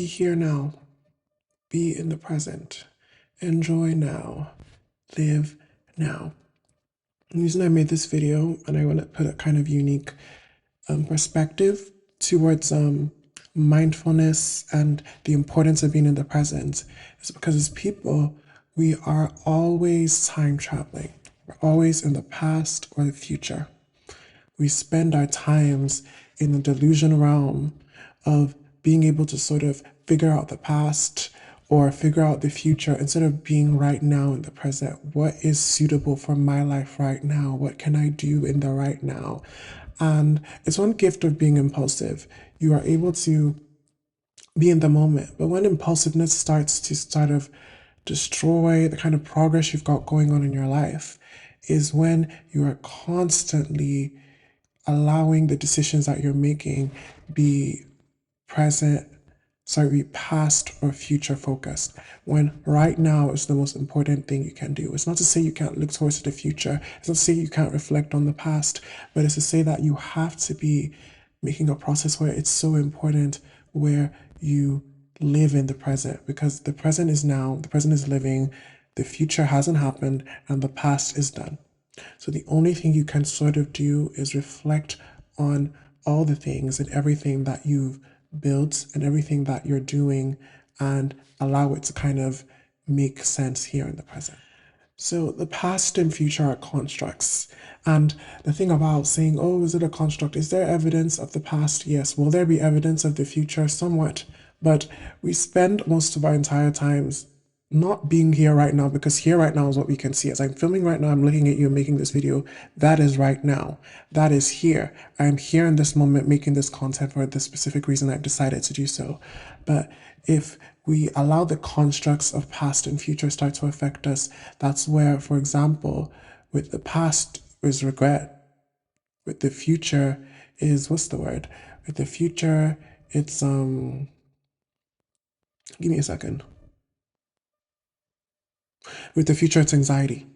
Be here now. Be in the present. Enjoy now. Live now. The reason I made this video, and I want to put a kind of unique perspective towards mindfulness and the importance of being in the present, is because as people, we are always time traveling. We're always in the past or the future. We spend our times in the delusion realm of being able to sort of figure out the past or figure out the future instead of being right now in the present. What is suitable for my life right now? What can I do in the right now? And it's one gift of being impulsive. You are able to be in the moment. But when impulsiveness starts to sort of destroy the kind of progress you've got going on in your life, is when you are constantly allowing the decisions that you're making be past or future focused, when right now is the most important thing you can do. It's not to say you can't look towards the future. It's not to say you can't reflect on the past, but it's to say that you have to be making a process where it's so important, where you live in the present, because the present is now, the present is living, the future hasn't happened, and the past is done. So the only thing you can sort of do is reflect on all the things and everything that you've built and everything that you're doing, and allow it to kind of make sense here in the present. So the past and future are constructs. And the thing about saying, oh, is it a construct? Is there evidence of the past? Yes. Will there be evidence of the future? Somewhat. But we spend most of our entire times not being here right now, because here right now is what we can see. As I'm filming right now, I'm looking at you and making this video. That is right now. That is here. I'm here in this moment making this content for the specific reason I've decided to do so. But if we allow the constructs of past and future start to affect us, that's where, for example, with the past is regret. With the future is, what's the word? With the future, it's, give me a second. With the future, it's anxiety.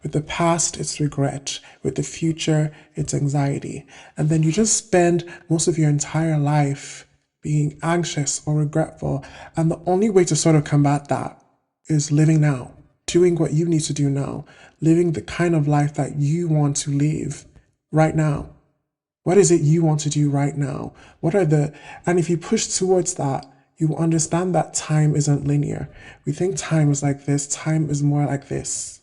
With the past, it's regret. With the future, it's anxiety. And then you just spend most of your entire life being anxious or regretful. And the only way to sort of combat that is living now, doing what you need to do now, living the kind of life that you want to live right now. What is it you want to do right now? And if you push towards that, you will understand that time isn't linear. We think time is like this, time is more like this.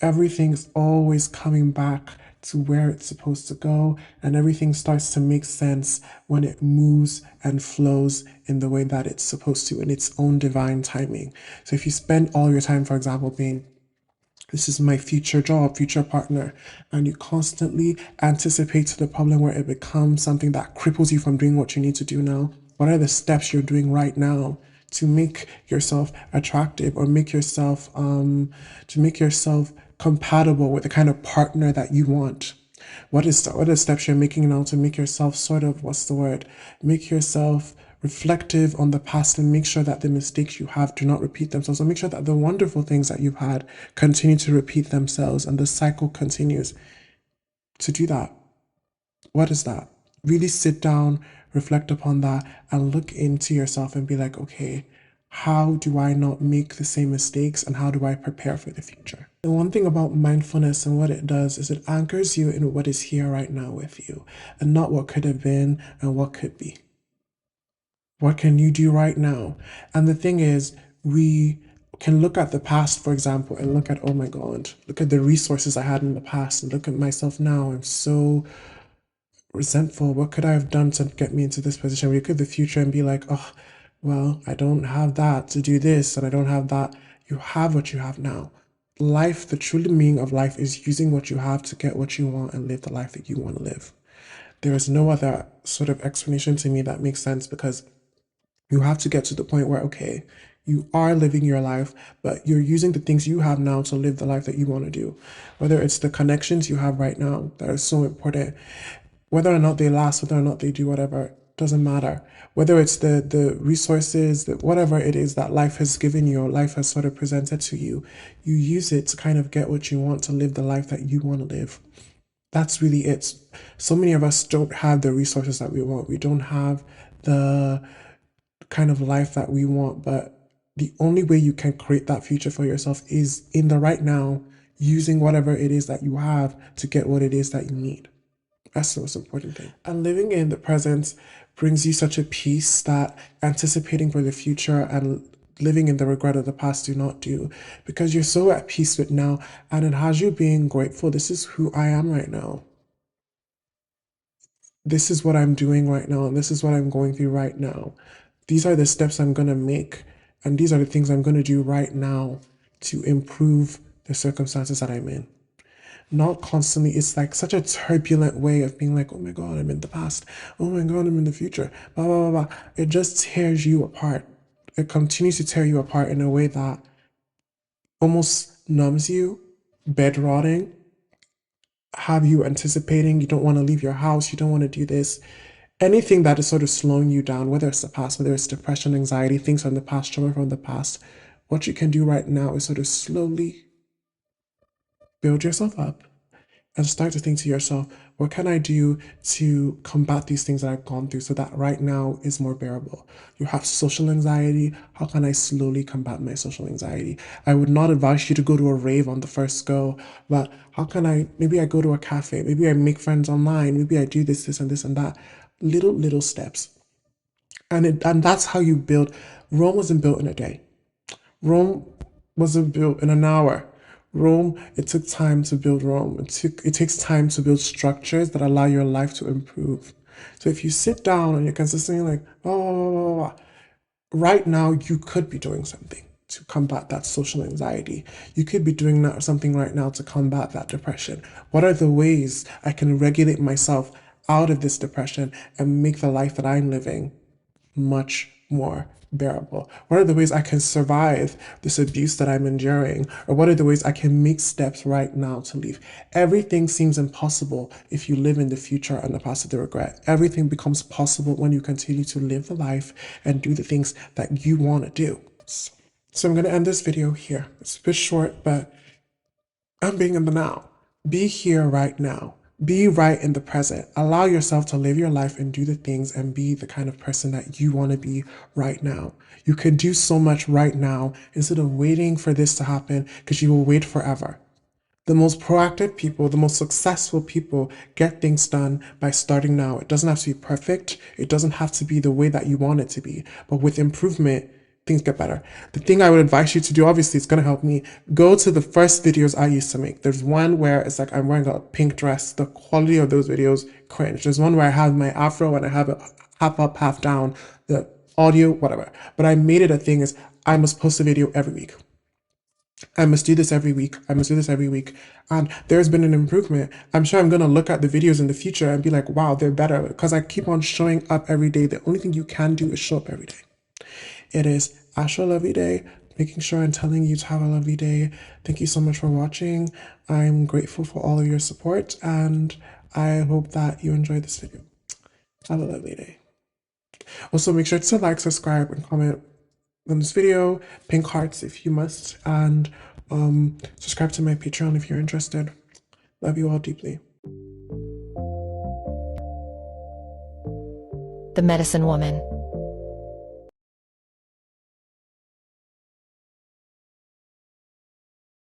Everything is always coming back to where it's supposed to go, and everything starts to make sense when it moves and flows in the way that it's supposed to, in its own divine timing. So if you spend all your time, for example, being, this is my future job, future partner, and you constantly anticipate to the problem where it becomes something that cripples you from doing what you need to do now, what are the steps you're doing right now to make yourself attractive, or make yourself compatible with the kind of partner that you want? What are the steps you're making now to make yourself sort of, make yourself reflective on the past, and make sure that the mistakes you have do not repeat themselves, and make sure that the wonderful things that you've had continue to repeat themselves, and the cycle continues. To do that, what is that? Really sit down, reflect upon that, and look into yourself and be like, okay, how do I not make the same mistakes, and how do I prepare for the future? The one thing about mindfulness and what it does is it anchors you in what is here right now with you, and not what could have been and what could be. What can you do right now? And the thing is, we can look at the past, for example, and look at, oh my God, look at the resources I had in the past, and look at myself now. I'm so resentful. What could I have done to get me into this position? We look at the future and be like, oh, well, I don't have that to do this, and I don't have that. You have what you have now. Life, the true meaning of life is using what you have to get what you want and live the life that you want to live. There is no other sort of explanation to me that makes sense, because you have to get to the point where, okay, you are living your life, but you're using the things you have now to live the life that you want to do. Whether it's the connections you have right now that are so important, whether or not they last, whether or not they do whatever, doesn't matter. Whether it's the resources, whatever it is that life has given you, or life has sort of presented to you, you use it to kind of get what you want, to live the life that you want to live. That's really it. So many of us don't have the resources that we want. We don't have the kind of life that we want. But the only way you can create that future for yourself is in the right now, using whatever it is that you have to get what it is that you need. That's the most important thing. And living in the present brings you such a peace that anticipating for the future and living in the regret of the past do not do, because you're so at peace with now, and it has you being grateful. This is who I am right now. This is what I'm doing right now, and this is what I'm going through right now. These are the steps I'm going to make, and these are the things I'm going to do right now to improve the circumstances that I'm in. Not constantly, it's like such a turbulent way of being like, oh my God, I'm in the past. Oh my God, I'm in the future. Blah, blah, blah, blah. It just tears you apart. It continues to tear you apart in a way that almost numbs you, bed rotting, have you anticipating, you don't want to leave your house, you don't want to do this. Anything that is sort of slowing you down, whether it's the past, whether it's depression, anxiety, things from the past, trauma from the past, what you can do right now is sort of slowly build yourself up and start to think to yourself, what can I do to combat these things that I've gone through so that right now is more bearable? You have social anxiety. How can I slowly combat my social anxiety? I would not advise you to go to a rave on the first go, but how can maybe I go to a cafe, maybe I make friends online, maybe I do this, and this, and that. Little steps. And that's how you build. Rome wasn't built in a day. Rome wasn't built in an hour. Rome, it took time to build Rome. It takes time to build structures that allow your life to improve. So if you sit down and you're consistently like, oh, right now you could be doing something to combat that social anxiety. You could be doing something right now to combat that depression. What are the ways I can regulate myself out of this depression and make the life that I'm living much more bearable? What are the ways I can survive this abuse that I'm enduring? Or what are the ways I can make steps right now to leave? Everything seems impossible if you live in the future and the past of the regret. Everything becomes possible when you continue to live the life and do the things that you want to do. So I'm going to end this video here. It's a bit short, but I'm being in the now. Be here right now. Be right in the present. Allow yourself to live your life and do the things and be the kind of person that you want to be right now. You can do so much right now instead of waiting for this to happen, because you will wait forever. The most proactive people, the most successful people get things done by starting now. It doesn't have to be perfect. It doesn't have to be the way that you want it to be. But with improvement, things get better. The thing I would advise you to do, obviously it's going to help me, go to the first videos I used to make. There's one where it's like I'm wearing a pink dress. The quality of those videos, cringe. There's one where I have my afro and I have it half up, half down, the audio, whatever. But I made it a thing is I must post a video every week. I must do this every week. I must do this every week. And there's been an improvement. I'm sure I'm going to look at the videos in the future and be like, wow, they're better, because I keep on showing up every day. The only thing you can do is show up every day. It is Asha Lovely Day, making sure and telling you to have a lovely day. Thank you so much for watching. I'm grateful for all of your support, and I hope that you enjoyed this video. Have a lovely day. Also, make sure to like, subscribe, and comment on this video. Pink hearts if you must, and subscribe to my Patreon if you're interested. Love you all deeply. The Medicine Woman.